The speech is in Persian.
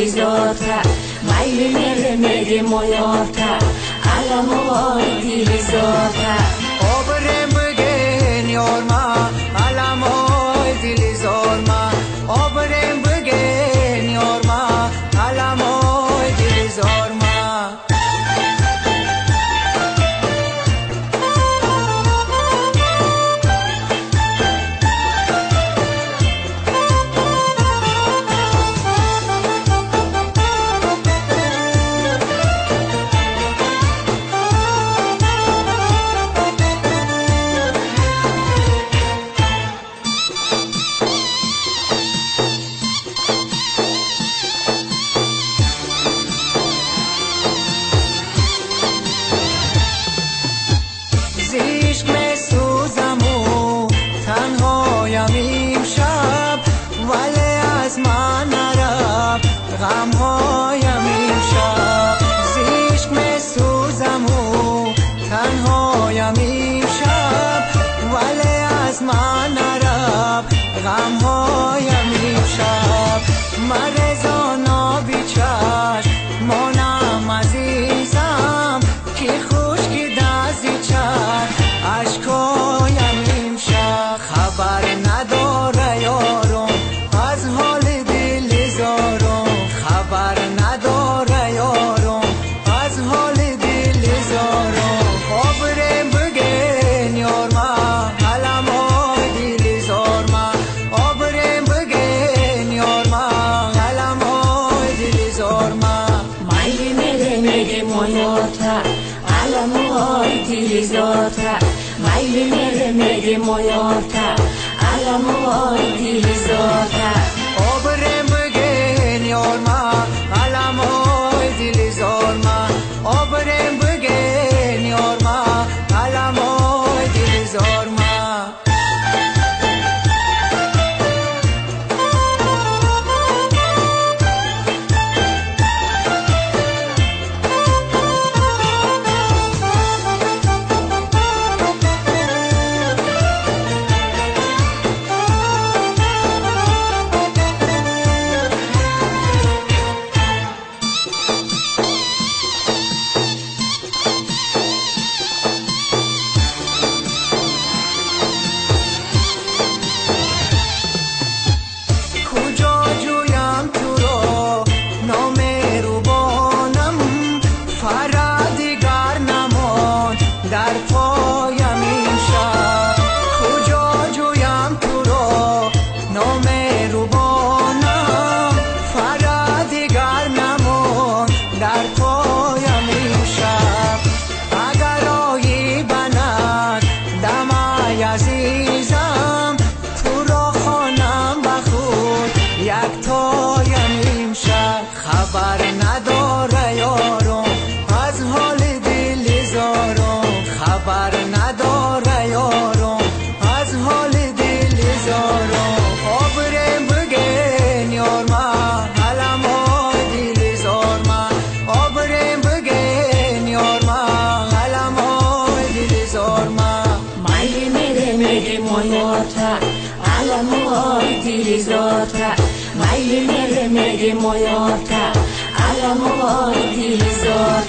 utilizzata, mai venire nege moyota, alla moi utilizzata. Obrem begen yorma, alla moi utilizzorma. Obrem begen yorma, alla moi utilizzorma. عشق میسوزم و تنهایم امشب، ولی از من نرفت غمهایم امشب. عشق میسوزم و تنهایم امشب، ولی از من نرفت غمهایم امشب. مرزانا بیچش مانم عزیزم، که خشکی دزی چشم عشقایم امشب. خبر نداره یارم از حال دل زارم، خبر نداره یارم از حال دل زارم. آبرم بگن یارما علمای دل زارما، آبرم بگن یارما علمای دل زارما. Mai nege moyota, alla moi utilizzata, mai nege moyota, alla moi utilizzata. آبرم بگن یارما علمای دل زارما، آبرم بگن یارما علمای دل زارما. در پایم امشب کجا جویم تو را نامهربانم، فرادیگر نمان در پایم امشب. اگر آیی بند دمای عزیزم، تو را خوانم به خود یک تایم امشب. خبر نداره یارم از حال دل زارم، خبر نداره یارم از حال دل زارم. آبرم بگن یارما علمای دل زارما، آبرم بگن یارما علمای دل زارما. Mai nege moyota, alla moi utilizzata, mai nege moyota, alla moi utilizzata.